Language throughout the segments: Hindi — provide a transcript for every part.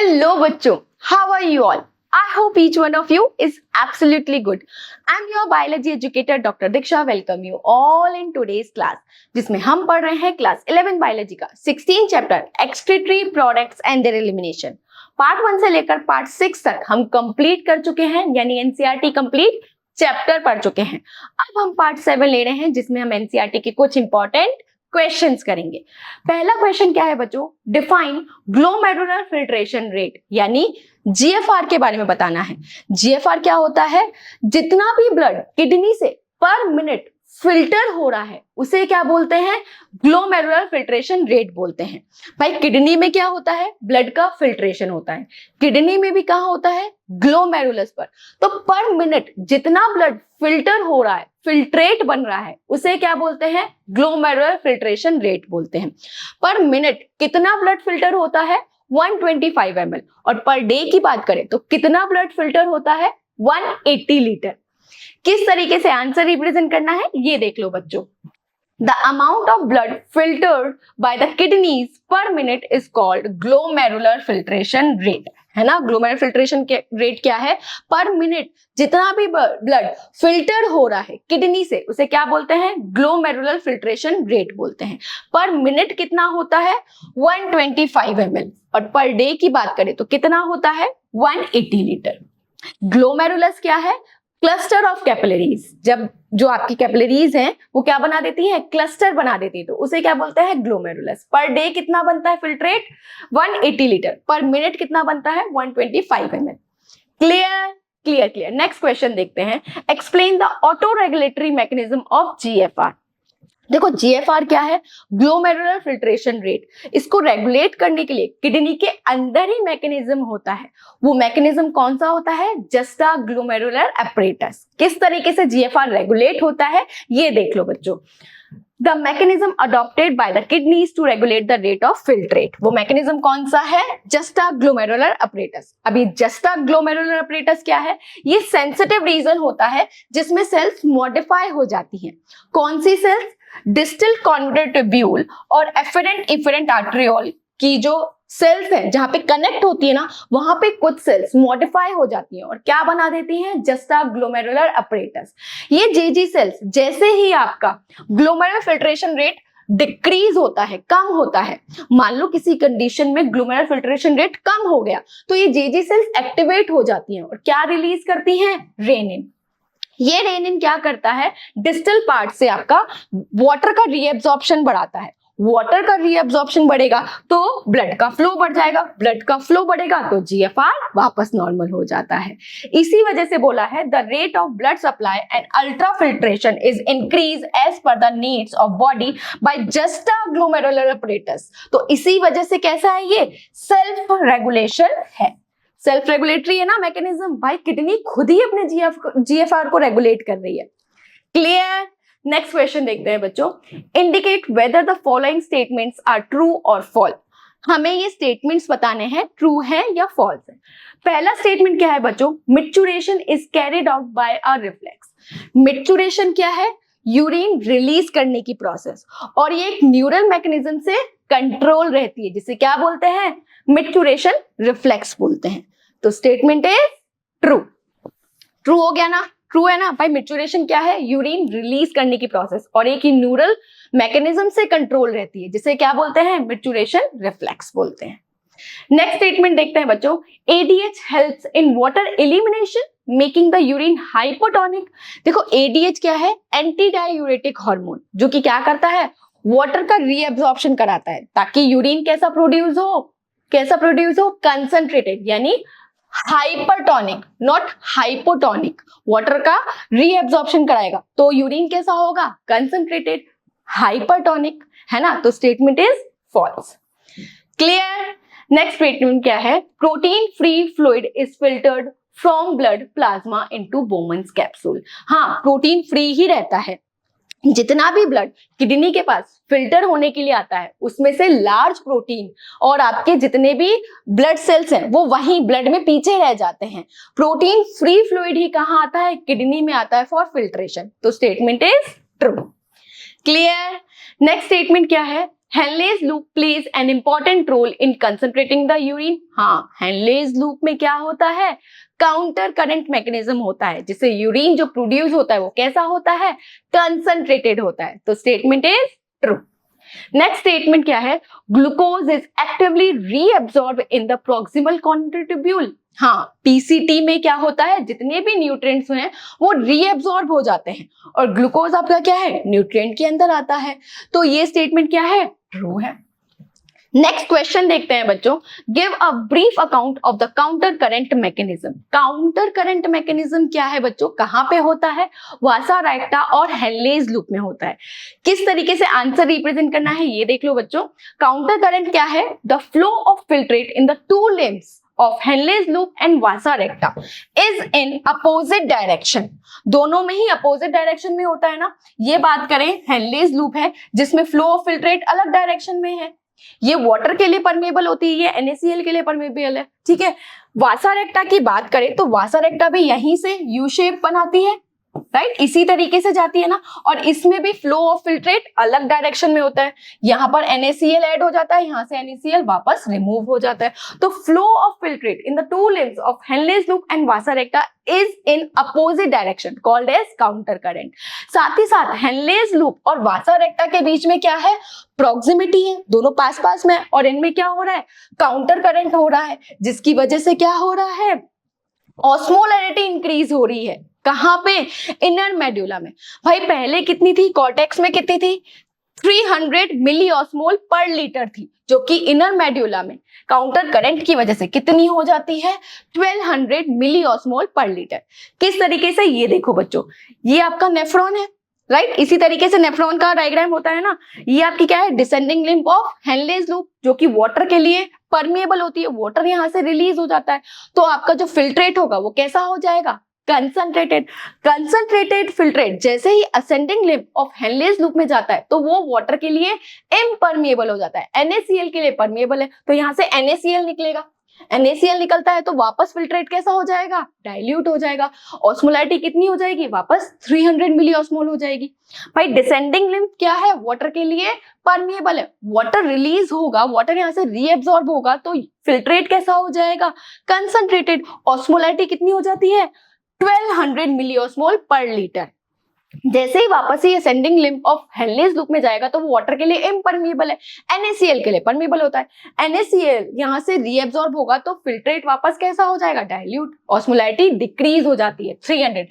Hello बच्चों, how are you all? I hope each one of you is absolutely good. I'm your biology educator Dr. Diksha. Welcome you all in today's class, जिसमें हम पढ़ रहे हैं क्लास 11 बायोलॉजी का 16 chapter excretory products and there elimination. Part 1 से लेकर पार्ट 6 तक हम कंप्लीट कर चुके हैं, यानी एनसीईआरटी कंप्लीट चैप्टर पढ़ चुके हैं। अब हम पार्ट 7 ले रहे हैं, जिसमें हम एनसीईआरटी के कुछ इंपॉर्टेंट क्वेश्चंस करेंगे। पहला क्वेश्चन क्या है बच्चों? डिफाइन ग्लोमेरुलर फिल्ट्रेशन रेट, यानी जीएफआर के बारे में बताना है। जीएफआर क्या होता है? जितना भी ब्लड किडनी से पर मिनट फिल्टर हो रहा है उसे क्या बोलते हैं? ग्लोमेरुलर फिल्ट्रेशन रेट बोलते हैं। भाई किडनी में क्या होता है? ब्लड का फिल्ट्रेशन होता है। किडनी में भी कहाँ होता है? ग्लोमेरुलस पर। तो पर मिनट जितना ब्लड फिल्टर हो रहा है, फिल्ट्रेट बन रहा है, उसे क्या बोलते हैं? ग्लोमेरुलर फिल्ट्रेशन रेट बोलते हैं। पर मिनट कितना ब्लड फिल्टर होता है? 125 ml। और पर डे की बात करें तो कितना ब्लड फिल्टर होता है? 180 लीटर। किस तरीके से आंसर रिप्रेजेंट करना है ये देख लो बच्चों। The amount of blood filtered by the kidneys per minute is called glomerular filtration rate, है ना। ग्लोमेरुलर फिल्ट्रेशन के रेट क्या है? पर मिनट जितना भी ब्लड फिल्टर हो रहा है किडनी से उसे क्या बोलते हैं? ग्लोमेरुलर फिल्ट्रेशन रेट बोलते हैं। पर मिनट कितना होता है? 125 ml। और पर डे की बात करें तो कितना होता है? 180 लीटर। ग्लोमेरुलस क्या है? Cluster of capillaries. जब जो आपकी कैपिलरीज हैं वो क्या बना देती हैं? क्लस्टर बना देती है, तो उसे क्या बोलते हैं? ग्लोमेरुलस। पर डे कितना बनता है फिल्ट्रेट? 180 लीटर। पर मिनट कितना बनता है? 125 ml। Clear clear clear. Next question देखते हैं। Explain the auto regulatory mechanism of GFR. देखो जीएफआर क्या है? Glomerular filtration rate. इसको रेगुलेट करने के लिए किडनी के अंदर ही मैकेनिज्म होता है। वो मैकेनिज्म कौन सा होता है? Juxta glomerular apparatus। किस तरीके से जीएफआर रेगुलेट होता है ये देख लो बच्चों। The mechanism adopted by the kidneys to regulate the rate of filtrate। वो मैकेनिज्म कौन सा है? Juxta glomerular apparatus। अभी जस्टा ग्लोमेरुलर apparatus क्या है? ये सेंसिटिव रीजन होता है जिसमें सेल्स मॉडिफाई हो जाती हैं। कौन सी सेल्स? डिस्टल कॉन्वोल्यूट ट्यूब्यूल और एफेरेंट आर्टरियोल की जो सेल्स हैं, जहां पे कनेक्ट होती है ना, वहां पे कुछ सेल्स मॉडिफाई हो जाती हैं और क्या बना देती हैं? Juxta glomerular apparatus। ये जेजी सेल्स जैसे ही आपका ग्लोमेरुलर फिल्ट्रेशन रेट डिक्रीज होता है, कम होता है, मान लो किसी कंडीशन में ग्लोमेरुलर फिल्ट्रेशन रेट कम हो गया, तो ये जेजी सेल्स एक्टिवेट हो जाती हैं और क्या रिलीज करती हैं? रेनिन। ये रेनिन क्या करता है? डिस्टल पार्ट से आपका वाटर का रीएब्जॉर्प्शन बढ़ाता है। वाटर का रीएब्जॉर्प्शन बढ़ेगा तो ब्लड का फ्लो बढ़ जाएगा, ब्लड का फ्लो बढ़ेगा तो जीएफआर वापस नॉर्मल हो जाता है। इसी वजह से बोला है the rate of blood supply and ultra filtration is increase as per the needs of body by juxta glomerular apparatus। तो इसी वजह से कैसा है? ये सेल्फ रेगुलेशन है। सेल्फ रेगुलेटरी है ना मैकेनिज्म। भाई किडनी खुद ही अपने जीएफआर को रेगुलेट कर रही है। क्लियर। नेक्स्ट क्वेश्चन देखते हैं बच्चों। Indicate whether the following statements are true और फॉल्स। हमें ये स्टेटमेंट्स बताने हैं ट्रू है या फॉल्स है। पहला स्टेटमेंट क्या है बच्चों? Maturation is carried out by a reflex. Maturation क्या है? यूरिन रिलीज करने की प्रोसेस, और ये एक न्यूरल मैकेनिज्म से कंट्रोल रहती है, जिसे क्या बोलते हैं? मैच्योरेशन रिफ्लेक्स बोलते हैं। तो स्टेटमेंट इज ट्रू। ट्रू हो गया ना? ट्रू है ना भाई। मैच्योरेशन क्या है? यूरिन रिलीज करने की प्रोसेस, और एक ही न्यूरल मैकेनिज्म से कंट्रोल रहती है, जिसे क्या बोलते हैं? मैच्योरेशन रिफ्लेक्स बोलते हैं। नेक्स्ट स्टेटमेंट देखते हैं बच्चों। ADH helps in water elimination making the urine hypotonic. देखो एडीएच क्या है? एंटी डायूरेटिक हार्मोन, जो कि क्या करता है? वाटर का रीएब्जॉर्प्शन कराता है, ताकि यूरिन कैसा प्रोड्यूस हो? कैसा प्रोड्यूस हो? कंसंट्रेटेड, यानी हाइपरटोनिक, नॉट हाइपोटोनिक। वाटर का रीएब्जॉर्प्शन कराएगा तो यूरिन कैसा होगा? कंसंट्रेटेड, हाइपरटोनिक, है ना। तो statement is false. Clear. Next statement क्या है? Protein free fluid is filtered from blood plasma into Bowman's capsule. हाँ, प्रोटीन फ्री ही रहता है। जितना भी ब्लड किडनी के पास फिल्टर होने के लिए आता है, उसमें से लार्ज प्रोटीन और आपके जितने भी ब्लड सेल्स हैं वो वहीं ब्लड में पीछे रह जाते हैं। प्रोटीन फ्री फ्लूइड ही कहाँ आता है? किडनी में आता है फॉर फिल्ट्रेशन। तो statement is true. Clear. Next statement क्या है? Henle's loop plays an important role in concentrating the urine. हाँ, हेनलेज लूप में क्या होता है, काउंटर करंट मैकेनिज्म होता है, जिससे यूरिन जो प्रोड्यूस होता है वो कैसा होता है, कंसंट्रेटेड होता है। तो statement is true. Next statement क्या है, glucose is actively reabsorb in the proximal कॉन्ट्रिब्यूल। हाँ, पीसीटी में क्या होता है, जितने भी न्यूट्रिएंट्स हैं वो रीअब्सॉर्ब हो जाते हैं और ग्लूकोज आपका क्या है, न्यूट्रिएंट के अंदर आता है। तो ये स्टेटमेंट क्या है, ट्रू है। नेक्स्ट क्वेश्चन देखते हैं बच्चों, give a brief account of the counter current mechanism. Counter current mechanism क्या है बच्चों, कहां पे होता है, वासा-राइटा और हेनलेज लूप में होता है। किस तरीके से आंसर रिप्रेजेंट करना है ये देख लो बच्चों। काउंटर करंट क्या है, the flow of filtrate in the two limbs of Henle's loop and vasa recta is in opposite direction। दोनों में ही अपोजिट डायरेक्शन में होता है ना। ये बात करें, Henle's loop है जिसमें फ्लो ऑफ फिल्ट्रेट अलग डायरेक्शन में है, ये वाटर के लिए परमेबल होती है, ये NaCl के लिए परमेबल है, ठीक है। वासा रेक्टा की बात करें तो वासा रेक्टा भी यहीं से यू शेप बनाती है, राइट, इसी तरीके से जाती है ना। और इसमें भी फ्लो ऑफ फिल्ट्रेट अलग डायरेक्शन में होता है, यहाँ पर NaCl ऐड हो जाता है, यहाँ से NaCl वापस रिमूव हो जाता है। तो flow of filtrate in the two limbs of Henle's loop and vasa recta is in opposite direction called as counter current. साथ ही साथ हेनलेज लूप और वासा रेक्टा के बीच में क्या है, प्रॉक्सिमिटी है, दोनों पास पास में, और इनमें क्या हो रहा है, काउंटर करंट हो रहा है, जिसकी वजह से क्या हो रहा है, ऑस्मोलैरिटी इंक्रीज हो रही है। कहां पे, इनर मेड्यूला में। भाई पहले कितनी थी, कॉर्टेक्स में कितनी थी, 300 मिली ऑस्मोल पर लीटर थी, जो कि इनर मेड्यूला में काउंटर करंट की वजह से कितनी हो जाती है, 1200 मिली ऑस्मोल पर लीटर। किस तरीके से, ये देखो बच्चों, ये आपका नेफ्रॉन है, राइट, इसी तरीके से नेफ्रॉन का डायग्राम होता है ना। ये आपकी क्या है, descending limb of Henle's loop, जो कि वाटर के लिए परमेबल होती है, वाटर यहां से रिलीज हो जाता है, तो आपका जो फिल्ट्रेट होगा वो कैसा हो जाएगा, कंसंट्रेटेड। कंसंट्रेटेड फिल्ट्रेट जैसे ही ascending limb of Henle's loop में जाता है तो वो वाटर के लिए इम्परमेबल हो जाता है, NaCl के लिए परमेबल है, तो यहां से NaCl निकलेगा, NaCl निकलता है तो वापस फिल्ट्रेट कैसा हो जाएगा, डाइल्यूट हो जाएगा। ऑस्मोलैरिटी कितनी हो जाएगी, वापस 300 मिली ऑस्मोल हो जाएगी। भाई डिसेंडिंग लिम्ब क्या है, वाटर के लिए परमेबल है, वाटर रिलीज होगा, वाटर यहाँ से रीएब्सॉर्ब होगा, तो फिल्ट्रेट कैसा हो जाएगा, कंसंट्रेटेड। ऑस्मोलैरिटी कितनी हो जाती है, 1200 मिली ऑस्मोल पर लीटर। जैसे ही वापस ही ascending limb of Henle's loop में जाएगा तो वो वाटर के लिए इम्परमेबल है, NaCl के लिए परमेबल होता है। NaCl यहाँ से रीएब्सॉर्ब होगा तो फिल्ट्रेट वापस कैसा हो जाएगा, डाइल्यूट, ऑस्मोलैरिटी डिक्रीज हो जाती है 300।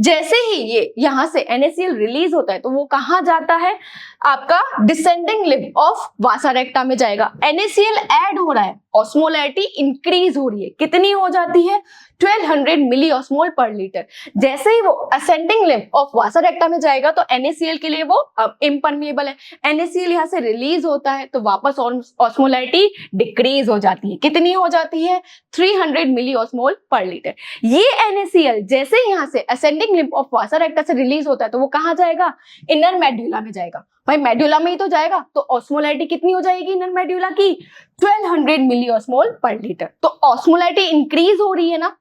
जैसे ही ये यहाँ से NaCl रिलीज होता है तो वो कहाँ जाता है, आपका डिसेंडिंग लिम्ब ऑफ वासा रेक्टा में जाएगा, NaCl ऐड हो रहा है, ऑस्मोलैरिटी इंक्रीज हो रही है, कितनी हो जाती है, 1200 मिली ऑस्मोल पर लीटर। जैसे ही वो असेंडिंग लिम्ब ऑफ वासा रेक्टा में जाएगा तो NaCl के लिए वो इम्परमेबल है, NaCl यहाँ से रिलीज होता है तो वापस ऑस्मोलैरिटी डिक्रीज हो जाती है, कितनी हो जाती है, 300 मिली ऑस्मोल पर लीटर। ये NaCl जैसे ही यहाँ से असेंडिंग लिम्ब ऑफ वासा रेक्टा से रिलीज होता है तो वो कहाँ जाएगा, इनर मेड्यूला में जाएगा। भाई मेड्यूला में ही तो जाएगा, तो ऑस्मोलैरिटी कितनी हो जाएगी इनर मेड्यूला की, 1200 मिली ऑस्मोल पर लीटर। तो ऑस्मोलैरिटी इंक्रीज हो रही है ना,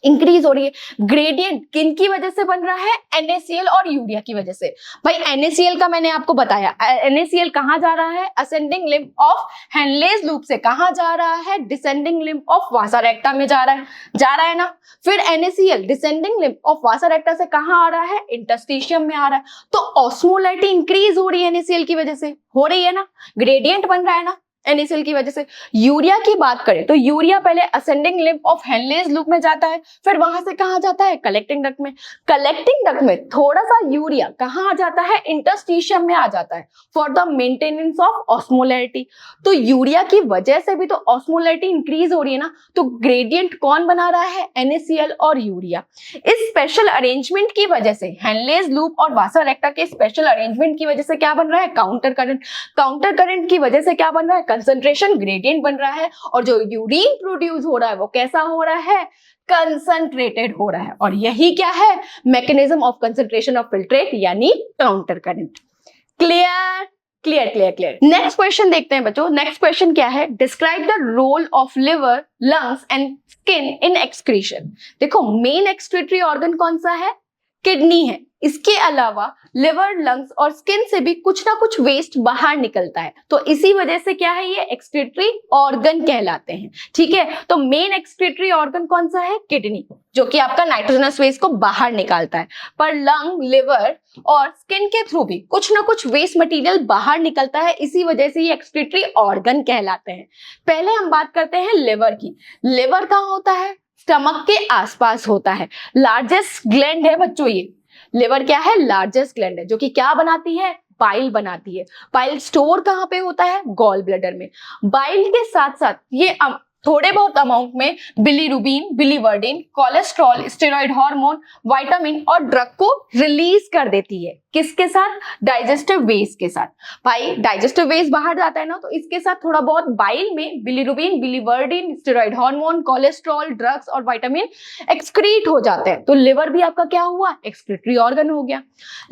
इंक्रीज हो रही है। ग्रेडियंट किन की वजह से बन रहा है, NaCl और यूरिया की वजह से। भाई NaCl का मैंने आपको बताया, NaCl कहां जा रहा है, ascending limb of Henle's loop से कहां जा रहा है, डिसेंडिंग लिम्ब ऑफ वासा रेक्टा में जा रहा है ना। फिर NaCl डिसेंडिंग लिम्ब ऑफ वासा रेक्टा से कहां आ रहा है, इंटरस्टिशियम में आ रहा है, तो ऑस्मोलैरिटी इंक्रीज हो रही है NaCl की वजह से, हो रही है ना, ग्रेडियंट बन रहा है ना NaCl की वजह से। यूरिया की बात करें तो यूरिया पहले ascending limb of Henle's loop में जाता है, फिर वहां से कहां जाता है, कलेक्टिंग डक्ट में। कलेक्टिंग डक्ट में थोड़ा सा यूरिया कहां आ जाता है, इंटरस्टिशियम में आ जाता है for the maintenance of osmolarity. तो यूरिया की वजह से भी तो ऑस्मोलैरिटी इंक्रीज हो रही है ना, तो ग्रेडियंट कौन बना रहा है, NaCl और यूरिया। इस स्पेशल अरेंजमेंट की वजह से, हेनलेज लूप और वासा रेक्टा के स्पेशल अरेंजमेंट की वजह से क्या बन रहा है, काउंटर करंट। काउंटर करंट की वजह से क्या बन रहा है, कंसंट्रेशन ग्रेडियंट बन रहा है, और जो यूरिन प्रोड्यूस हो रहा है वो कैसा हो रहा है, कंसंट्रेटेड हो रहा है। और यही क्या है, mechanism of concentration of filtrate यानी counter current. Clear clear clear clear. Next question देखते हैं बच्चों। नेक्स्ट क्वेश्चन क्या है, describe the role of liver, lungs and skin in excretion. देखो मेन एक्सक्रीटरी ऑर्गन कौन सा है, किडनी है, इसके अलावा लिवर, लंग्स और स्किन से भी कुछ ना कुछ वेस्ट बाहर निकलता है, तो इसी वजह से क्या है, ये एक्सक्रीटरी ऑर्गन कहलाते हैं। ठीक है, तो मेन एक्सक्रीटरी ऑर्गन कौन सा है, किडनी, जो कि आपका नाइट्रोजनस वेस्ट को बाहर निकालता है। पर लंग, लिवर और स्किन के थ्रू भी कुछ ना कुछ वेस्ट मटेरियल बाहर निकलता है, इसी वजह से ये एक्सक्रीटरी ऑर्गन कहलाते हैं। पहले हम बात करते हैं लिवर की। लिवर कहाँ होता है, स्टमक के आसपास होता है। लार्जेस्ट ग्लैंड है बच्चों ये। लिवर क्या है, लार्जेस्ट ग्लैंड है, जो कि क्या बनाती है, बाइल बनाती है। बाइल स्टोर कहाँ पे होता है, गॉल ब्लैडर में। बाइल के साथ साथ ये थोड़े बहुत अमाउंट में bilirubin, biliverdin, cholesterol, steroid hormone, vitamin और ड्रग को रिलीज कर देती है। किसके साथ, डाइजेस्टिव वेस्ट के साथ। भाई डाइजेस्टिव वेस्ट बाहर जाता है ना, तो इसके साथ थोड़ा बहुत बाइल में bilirubin, biliverdin, steroid hormone, cholesterol, drugs और विटामिन एक्सक्रीट हो जाते हैं। तो लिवर भी आपका क्या हुआ, एक्सक्रीटरी ऑर्गन हो गया।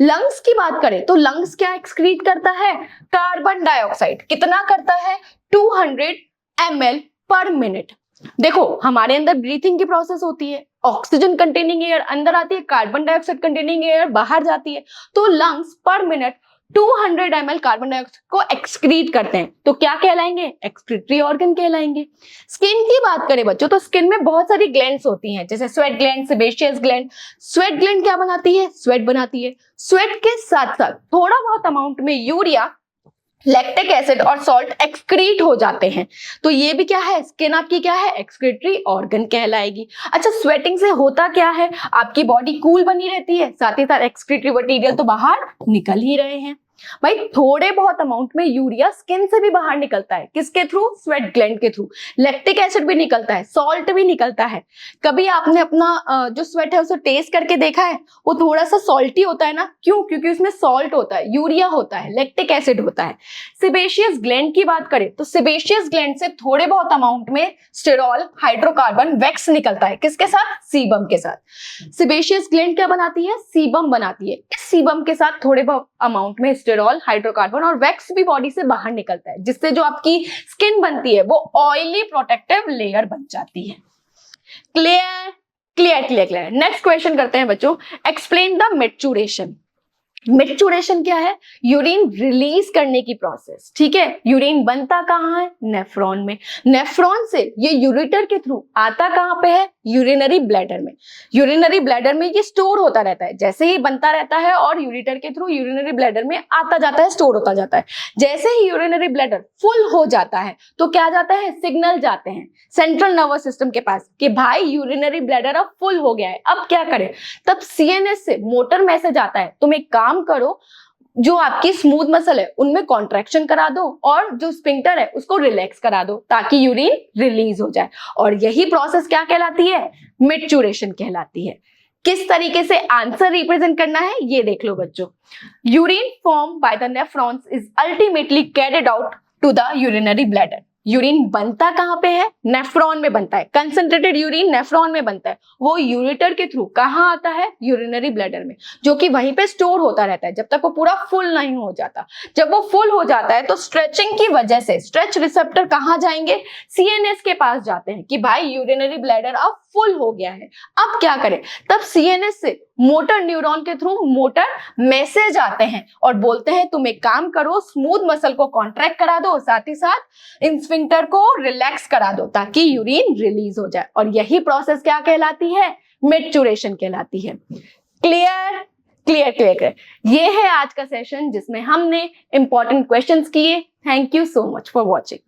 लंग्स की बात करें तो लंग्स क्या एक्सक्रीट करता है, कार्बन डाइऑक्साइड। कितना करता है, 200 ml पर मिनट। देखो हमारे अंदर ब्रीथिंग की प्रोसेस होती है, ऑक्सीजन कंटेनिंग एयर अंदर आती है, कार्बन डाइऑक्साइड कंटेनिंग एयर बाहर जाती है। तो लंग्स पर मिनट 200 ml कार्बन डाइऑक्साइड को एक्सक्रीट करते हैं, तो क्या कहलाएंगे, एक्सक्रीटरी ऑर्गन कहलाएंगे। स्किन की बात करें बच्चों, तो स्किन में बहुत सारी ग्लैंड्स होती हैं, जैसे sweat gland, sebaceous gland. Sweat gland क्या बनाती है, स्वेट बनाती है। स्वेट के साथ साथ थोड़ा बहुत अमाउंट में यूरिया, लैक्टिक एसिड और सॉल्ट एक्सक्रीट हो जाते हैं, तो ये भी क्या है, स्किन आपकी क्या है, एक्सक्रीटरी ऑर्गन कहलाएगी। अच्छा, स्वेटिंग से होता क्या है, आपकी बॉडी कूल बनी रहती है, साथ ही साथ एक्सक्रीटरी मटेरियल तो बाहर निकल ही रहे हैं। भाई थोड़े बहुत अमाउंट में यूरिया स्किन से भी बाहर निकलता है, किसके थ्रू, स्वेट ग्लैंड के थ्रू। लैक्टिक एसिड भी निकलता है, सॉल्ट भी निकलता है। कभी आपने अपना जो स्वेट है उसे टेस्ट करके देखा है, वो थोड़ा सा सॉल्टी होता है ना, क्यों, क्योंकि उसमें सॉल्ट होता है, यूरिया होता है, लैक्टिक एसिड होता है। सेबेशियस ग्लैंड की बात करें तो सेबेशियस ग्लैंड से थोड़े बहुत अमाउंट में स्टेरॉल, हाइड्रोकार्बन, वैक्स निकलता है, किसके साथ, सीबम के साथ। सेबेशियस ग्लैंड क्या बनाती है, सीबम बनाती है। इस सीबम के साथ थोड़े बहुत अमाउंट में स्टेरॉल, हाइड्रोकार्बन और वैक्स भी बॉडी से बाहर निकलता है, जिससे जो आपकी स्किन बनती है वो ऑयली प्रोटेक्टिव लेयर बन जाती है। Clear clear clear clear. Next question करते हैं बच्चों, एक्सप्लेन द मेच्योरेशन। मेच्योरेशन क्या है, यूरिन रिलीज करने की प्रोसेस। ठीक है, यूरिन बनता कहाँ है, नेफ्रॉन में। नेफ्रॉन से ये यूरेटर के थ्रू आता कहाँ पे है, यूरिनरी ब्लैडर में। यूरिनरी ब्लैडर में ये स्टोर होता रहता है, जैसे ही बनता रहता है और यूरेटर के थ्रू यूरिनरी ब्लैडर में आता जाता है, स्टोर होता जाता है। जैसे ही यूरिनरी ब्लैडर फुल हो जाता है तो क्या जाता है, सिग्नल जाते हैं सेंट्रल नर्वस सिस्टम के पास कि भाई यूरिनरी ब्लैडर अब फुल हो गया है, अब क्या करें। तब सीएनएस से मोटर मैसेज आता है, तुम एक काम करो, जो आपकी स्मूथ मसल है उनमें कॉन्ट्रैक्शन करा दो और जो स्फिंक्टर है उसको रिलैक्स करा दो, ताकि यूरिन रिलीज हो जाए। और यही प्रोसेस क्या कहलाती है, मेच्योरेशन कहलाती है। किस तरीके से आंसर रिप्रेजेंट करना है ये देख लो बच्चों। Urine form by the nephrons is ultimately carried out to the urinary bladder. Urine बनता कहाँ पे है, नेफ्रॉन में बनता है। कंसंट्रेटेड यूरिन नेफ्रॉन में बनता है, वो यूरेटर के थ्रू कहाँ आता है, यूरिनरी ब्लैडर में, जो कि वहीं पे स्टोर होता रहता है जब तक वो पूरा फुल नहीं हो जाता। जब वो फुल हो जाता है तो स्ट्रेचिंग की वजह से स्ट्रेच रिसेप्टर कहाँ जाएंगे, सीएनएस के पास जाते हैं कि भाई यूरिनरी ब्लैडर अब फुल हो गया है, अब क्या करें। तब सीएनएस से मोटर न्यूरॉन के थ्रू मोटर मैसेज आते हैं और बोलते हैं तुम एक काम करो, स्मूथ मसल को कॉन्ट्रैक्ट करा दो, साथ ही साथ स्फिंक्टर को रिलैक्स करा दो, ताकि यूरिन रिलीज हो जाए। और यही प्रोसेस क्या कहलाती है, मेच्योरेशन कहलाती है। Clear clear clear clear. ये है आज का सेशन जिसमें हमने इंपॉर्टेंट क्वेश्चंस किए। Thank you so much for watching.